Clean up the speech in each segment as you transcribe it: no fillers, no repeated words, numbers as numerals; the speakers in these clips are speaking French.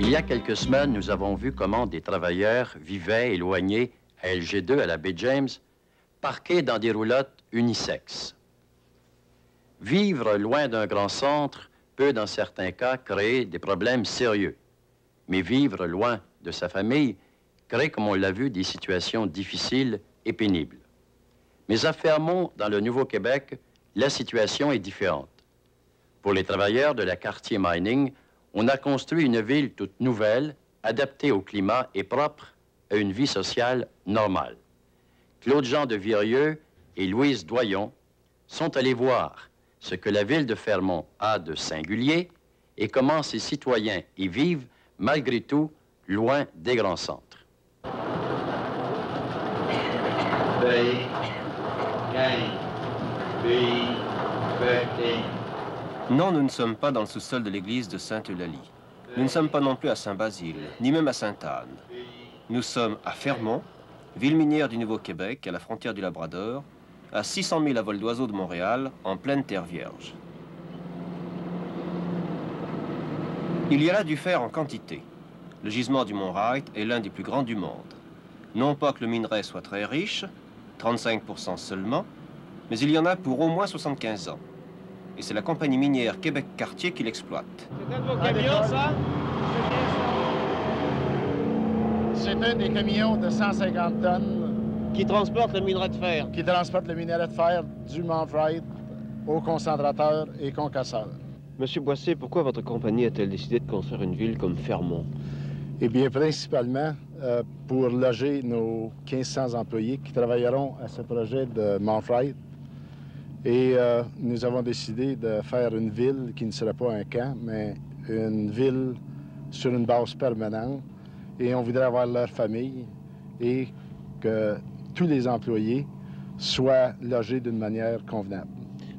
Il y a quelques semaines, nous avons vu comment des travailleurs vivaient éloignés à LG2, à la baie James, parqués dans des roulottes unisexes. Vivre loin d'un grand centre peut, dans certains cas, créer des problèmes sérieux. Mais vivre loin de sa famille crée, comme on l'a vu, des situations difficiles et pénibles. Mais à Fermont, dans le Nouveau-Québec, la situation est différente. Pour les travailleurs de la Cartier Mining, on a construit une ville toute nouvelle, adaptée au climat et propre à une vie sociale normale. Claude-Jean de Virieux et Louise Doyon sont allés voir ce que la ville de Fermont a de singulier et comment ses citoyens y vivent, malgré tout, loin des grands centres. Non, nous ne sommes pas dans le sous-sol de l'église de Sainte-Eulalie. Nous ne sommes pas non plus à Saint-Basile, ni même à Sainte-Anne. Nous sommes à Fermont, ville minière du Nouveau-Québec, à la frontière du Labrador, à 600 000 à vol d'oiseau de Montréal, en pleine terre vierge. Il y a là du fer en quantité. Le gisement du Mont Wright est l'un des plus grands du monde. Non pas que le minerai soit très riche, 35% seulement, mais il y en a pour au moins 75 ans. Et c'est la compagnie minière Québec-Cartier qui l'exploite. C'est un de vos camions, ça? C'est un des camions de 150 tonnes. Qui transporte le minerai de fer. Qui transporte le minerai de fer du Mont Wright au concentrateur et concasseur. Monsieur Boissé, pourquoi votre compagnie a-t-elle décidé de construire une ville comme Fermont? Eh bien, principalement pour loger nos 1500 employés qui travailleront à ce projet de Mont Wright. Et nous avons décidé de faire une ville qui ne serait pas un camp, mais une ville sur une base permanente. Et on voudrait avoir leur famille et que tous les employés soient logés d'une manière convenable.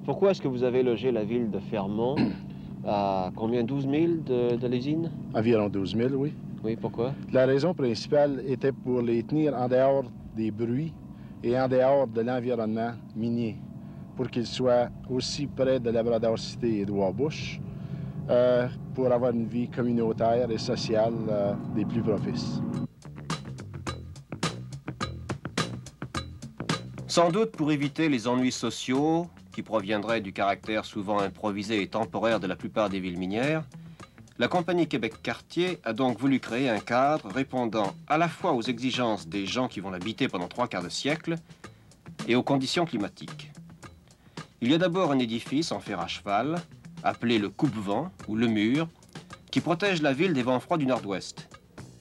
Pourquoi est-ce que vous avez logé la ville de Fermont à combien, 12 000 de l'usine? Environ 12 000, oui. Oui, pourquoi? La raison principale était pour les tenir en dehors des bruits et en dehors de l'environnement minier, pour qu'ils soient aussi près de Labrador City et de Wabush, pour avoir une vie communautaire et sociale des plus propices. Sans doute pour éviter les ennuis sociaux qui proviendraient du caractère souvent improvisé et temporaire de la plupart des villes minières, la compagnie Québec-Cartier a donc voulu créer un cadre répondant à la fois aux exigences des gens qui vont l'habiter pendant 3/4 de siècle et aux conditions climatiques. Il y a d'abord un édifice en fer à cheval, appelé le coupe-vent ou le mur, qui protège la ville des vents froids du nord-ouest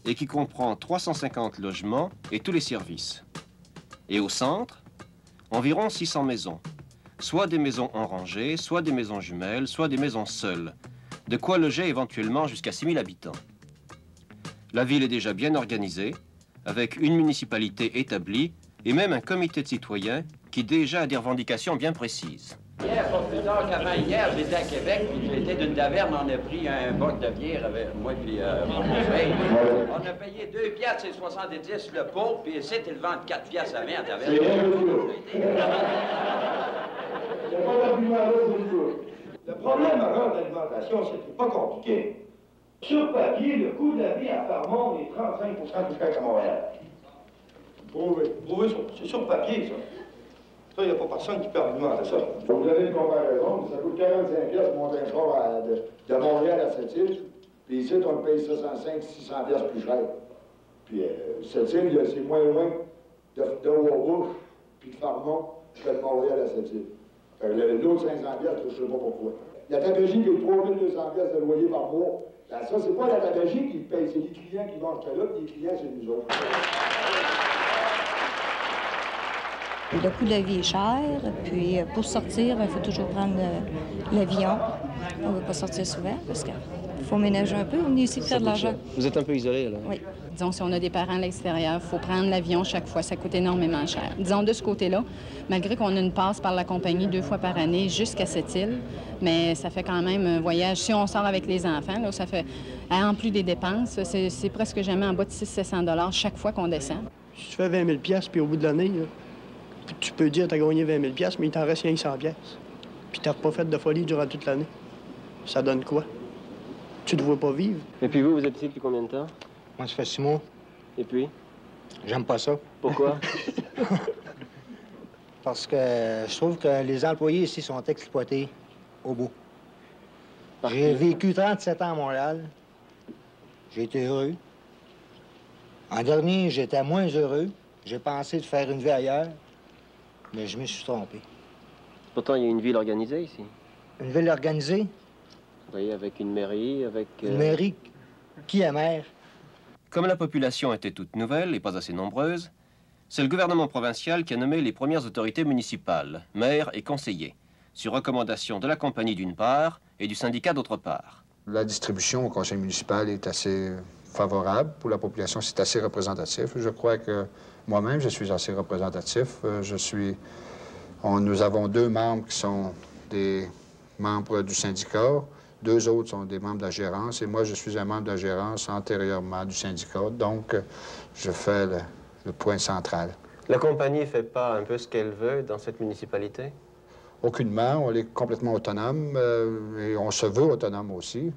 et qui comprend 350 logements et tous les services. Et au centre, environ 600 maisons, soit des maisons en rangée, soit des maisons jumelles, soit des maisons seules, de quoi loger éventuellement jusqu'à 6 000 habitants. La ville est déjà bien organisée, avec une municipalité établie et même un comité de citoyens qui déjà a des revendications bien précises. Hier, pas plus tard qu'avant hier, j'étais à Québec, puis j'étais d'une taverne, on a pris un boc de bière avec moi puis mon frère. On a payé 2 piastres et 70 le pot, puis c'était le vent de 4 piastres à 20 à taverne. Le problème alors de l'alimentation, c'est pas compliqué. Sur papier, le coût de la vie à Fermont est 35 plus cher qu'à Montréal. Prouvé, c'est sur papier, ça. Ça, il n'y a pas personne qui peut argumenter ça. Vous avez une comparaison, ça coûte 45 piastres pour monter un char de Montréal à Sept-Îles, puis ici, on paye 65-600 piastres plus cher. Puis Sept-Îles, c'est moins loin de Wabush, puis de Fermont, que de Montréal à Sept-Îles. L'autre 500 piastres, je ne sais pas pourquoi. La tabagie paye 3200 piastres de loyer par mois. Ben, ça, c'est pas la tabagie qui paye, c'est les clients qui mangent là, puis les clients, c'est nous autres. Le coût de la vie est cher, puis pour sortir, il faut toujours prendre l'avion. On ne veut pas sortir souvent parce qu'il faut ménager un peu. On est ici pour faire de l'argent. Vous êtes un peu isolé, là? Oui. Disons, si on a des parents à l'extérieur, il faut prendre l'avion chaque fois. Ça coûte énormément cher. Disons, de ce côté-là, malgré qu'on a une passe par la compagnie 2 fois par année jusqu'à Sept-Îles, mais ça fait quand même un voyage. Si on sort avec les enfants, là, ça fait, en plus des dépenses, c'est presque jamais en bas de 600-700 chaque fois qu'on descend. Si tu fais 20 000 puis au bout de l'année, tu peux dire que tu as gagné 20 000 mais il t'en reste 100 puis tu n'as pas fait de folie durant toute l'année. Ça donne quoi? tu te vois pas vivre. Et puis vous êtes ici depuis combien de temps? Moi, ça fait 6 mois. Et puis? J'aime pas ça. Pourquoi? Parce que je trouve que les employés ici sont exploités au bout. J'ai vécu 37 ans à Montréal. J'ai été heureux. En dernier, j'étais moins heureux. J'ai pensé de faire une vie ailleurs, mais je me suis trompé. Pourtant, il y a une ville organisée ici. Une ville organisée? Vous voyez, avec une mairie, avec... Une mairie? Qui est maire? Comme la population était toute nouvelle et pas assez nombreuse, c'est le gouvernement provincial qui a nommé les premières autorités municipales, maires et conseillers, sur recommandation de la compagnie d'une part et du syndicat d'autre part. La distribution au conseil municipal est assez favorable. Pour la population, c'est assez représentatif. Je crois que moi-même, je suis assez représentatif. Nous avons 2 membres qui sont des membres du syndicat. 2 autres sont des membres de la gérance. Et moi, je suis un membre de la gérance antérieurement du syndicat. Donc, je fais le point central. La compagnie ne fait pas un peu ce qu'elle veut dans cette municipalité? Aucunement. On est complètement autonome et on se veut autonome aussi.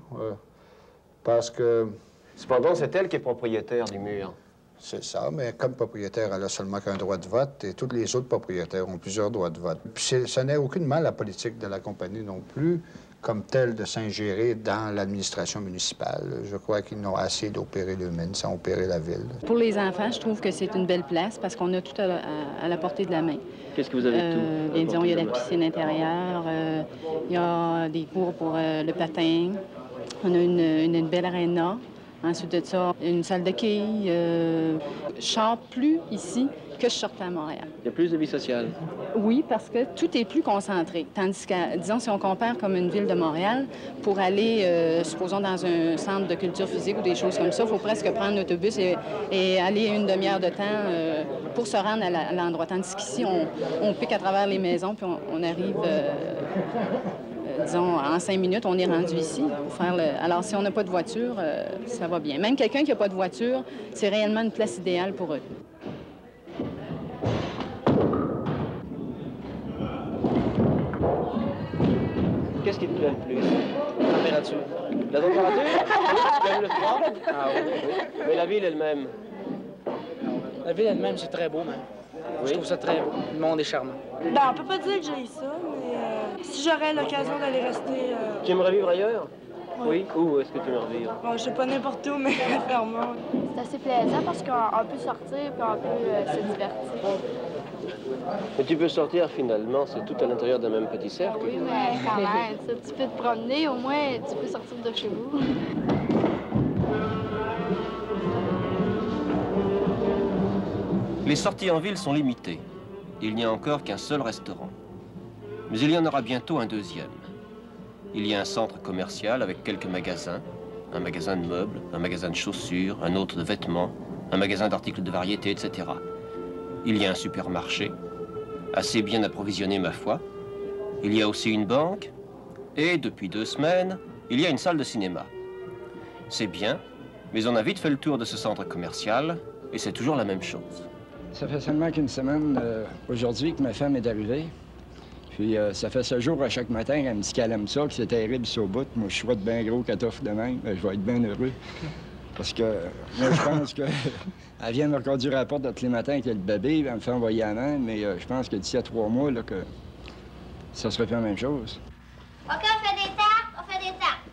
Parce que... Cependant, c'est elle qui est propriétaire du mur. C'est ça, mais comme propriétaire, elle a seulement qu'un droit de vote et tous les autres propriétaires ont plusieurs droits de vote. Puis ce n'est aucunement la politique de la compagnie non plus, comme telle, de s'ingérer dans l'administration municipale. Je crois qu'ils n'ont assez d'opérer l'humaine sans opérer la ville. Pour les enfants, je trouve que c'est une belle place parce qu'on a tout à la portée de la main. Qu'est-ce que vous avez tout? Bien, disons, il y a la piscine intérieure, il y a des cours pour le patin, on a une belle aréna. Ensuite de ça, une salle de quilles. Je sors plus ici que je sortais à Montréal. Il y a plus de vie sociale? Oui, parce que tout est plus concentré. Tandis que, disons, si on compare comme une ville de Montréal, pour aller, supposons, dans un centre de culture physique ou des choses comme ça, il faut presque prendre l'autobus et aller une demi-heure de temps pour se rendre à l'endroit. Tandis qu'ici, on pique à travers les maisons, puis on arrive... disons, en 5 minutes, on est rendu ici pour faire le... Alors, si on n'a pas de voiture, ça va bien. Même quelqu'un qui n'a pas de voiture, c'est réellement une place idéale pour eux. Qu'est-ce qui te plaît le plus? La température. La température? Tu aimes le froid? Ah oui. Mais la ville elle-même? La ville elle-même, c'est très beau, même. Oui? Je trouve ça très beau. Le monde est charmant. Ben, on peut pas dire que j'ai ça, mais si j'aurais l'occasion d'aller rester... Tu aimerais vivre ailleurs? Oui. Où est-ce que tu aimerais vivre? Bon, je sais pas n'importe où, mais Fermont. C'est assez plaisant parce qu'on peut sortir et on peut se divertir. Mais tu peux sortir finalement, c'est tout à l'intérieur d'un même petit cercle. Oui, mais quand même, tu peux te promener, au moins tu peux sortir de chez vous. Les sorties en ville sont limitées. Il n'y a encore qu'un seul restaurant. Mais il y en aura bientôt un deuxième. Il y a un centre commercial avec quelques magasins, un magasin de meubles, un magasin de chaussures, un autre de vêtements, un magasin d'articles de variété, etc. Il y a un supermarché, assez bien approvisionné ma foi. Il y a aussi une banque et, depuis 2 semaines, il y a une salle de cinéma. C'est bien, mais on a vite fait le tour de ce centre commercial et c'est toujours la même chose. Ça fait seulement qu'une semaine aujourd'hui que ma femme est arrivée. Puis ça fait 7 jours à chaque matin qu'elle me dit qu'elle aime ça, que c'est terrible sur le bout. Moi, je souhaite bien gros qu'elle t'offre de même. Je vais être bien heureux. Parce que moi, je pense qu'elle vient me reconduire à la porte tous les matins avec le bébé, elle me fait envoyer à la main, mais je pense que d'ici à 3 mois, là, que ça serait plus la même chose. OK, on fait des tartes, on fait des tartes.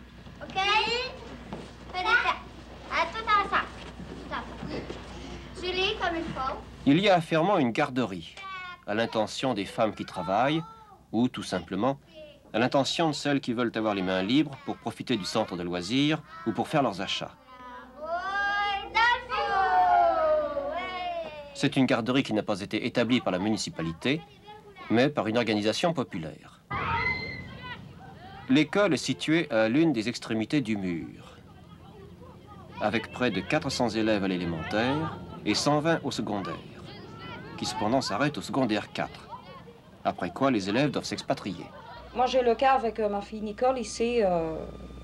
OK? On fait des tartes. À tout ensemble. Tout ensemble. Julie, comme il faut. Il y a à Fermont une garderie, à l'intention des femmes qui travaillent, ou tout simplement à l'intention de celles qui veulent avoir les mains libres pour profiter du centre de loisirs ou pour faire leurs achats. C'est une garderie qui n'a pas été établie par la municipalité, mais par une organisation populaire. L'école est située à l'une des extrémités du mur, avec près de 400 élèves à l'élémentaire et 120 au secondaire, qui cependant s'arrêtent au secondaire 4, après quoi les élèves doivent s'expatrier. Moi, j'ai le cas avec ma fille Nicole ici,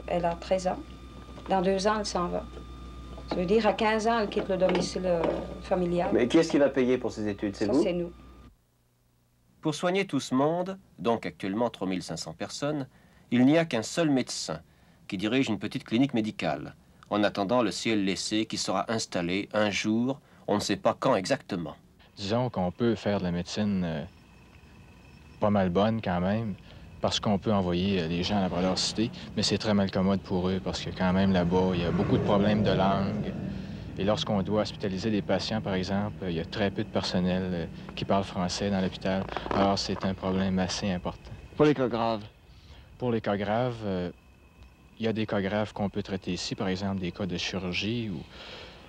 elle a 13 ans. Dans 2 ans, elle s'en va. Ça veut dire, à 15 ans, elle quitte le domicile familial. Mais qui est-ce qui va payer pour ses études? C'est vous? Ça, c'est nous. Pour soigner tout ce monde, donc actuellement 3500 personnes, il n'y a qu'un seul médecin, qui dirige une petite clinique médicale, en attendant le CLSC qui sera installé un jour, on ne sait pas quand exactement. Disons qu'on peut faire de la médecine pas mal bonne quand même, parce qu'on peut envoyer les gens à la cité, mais c'est très mal commode pour eux, parce que quand même là-bas, il y a beaucoup de problèmes de langue. Et lorsqu'on doit hospitaliser des patients, par exemple, il y a très peu de personnel qui parle français dans l'hôpital. Alors, c'est un problème assez important. Pour les cas graves? Pour les cas graves, il y a des cas graves qu'on peut traiter ici, par exemple, des cas de chirurgie, où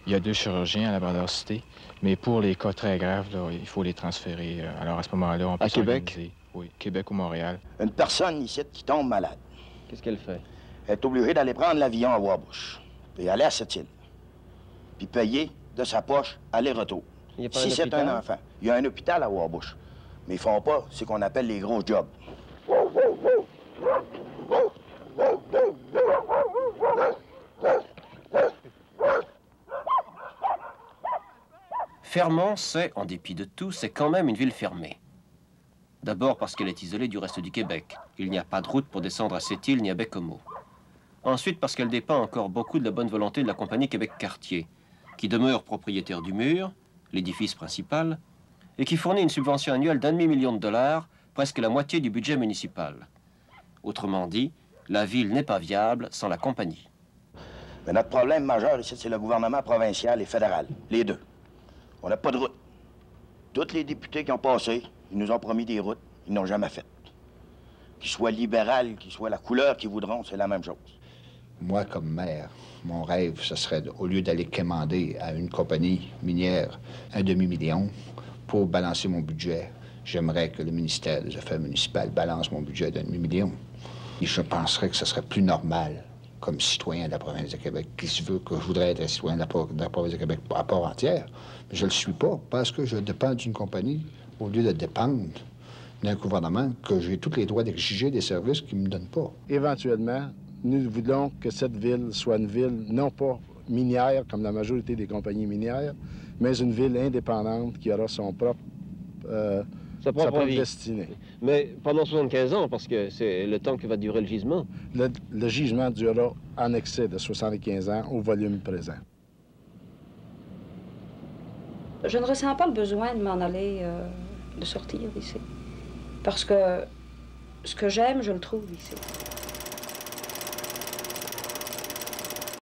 il y a 2 chirurgiens à la cité. Mais pour les cas très graves, là, il faut les transférer. Alors, à ce moment-là, on peut s'organiser. Oui, Québec ou Montréal. Une personne ici qui tombe malade. Qu'est-ce qu'elle fait? Elle est obligée d'aller prendre l'avion à Wabush, puis aller à Sept-Îles, puis payer de sa poche aller-retour. Si c'est un enfant, il y a un hôpital à Wabush, mais ils font pas ce qu'on appelle les gros jobs. Fermont, en dépit de tout, c'est quand même une ville fermée. D'abord parce qu'elle est isolée du reste du Québec. Il n'y a pas de route pour descendre à Sept-Îles ni à Baie-Comeau. Ensuite parce qu'elle dépend encore beaucoup de la bonne volonté de la compagnie Québec-Cartier, qui demeure propriétaire du mur, l'édifice principal, et qui fournit une subvention annuelle d'1,5 million de dollars, presque la moitié du budget municipal. Autrement dit, la ville n'est pas viable sans la compagnie. Mais notre problème majeur ici, c'est le gouvernement provincial et fédéral, les deux. On n'a pas de route. Tous les députés qui ont passé, ils nous ont promis des routes, ils n'ont jamais fait. Qu'ils soient libérales, qu'ils soient la couleur qu'ils voudront, c'est la même chose. Moi, comme maire, mon rêve, ce serait, au lieu d'aller commander à une compagnie minière 1,5 million pour balancer mon budget, j'aimerais que le ministère des Affaires municipales balance mon budget d'1,5 million. Et je penserais que ce serait plus normal, comme citoyen de la province de Québec, qui se veut que je voudrais être un citoyen de la province de Québec à part entière. Mais je ne le suis pas, parce que je dépends d'une compagnie, au lieu de dépendre d'un gouvernement que j'ai tous les droits d'exiger des services qu'ils ne me donnent pas. Éventuellement, nous voulons que cette ville soit une ville non pas minière, comme la majorité des compagnies minières, mais une ville indépendante qui aura son propre, sa propre destinée. Mais pendant 75 ans, parce que c'est le temps que va durer le gisement. Le gisement durera en excès de 75 ans au volume présent. Je ne ressens pas le besoin de m'en aller, de sortir ici. Parce que ce que j'aime, je le trouve ici.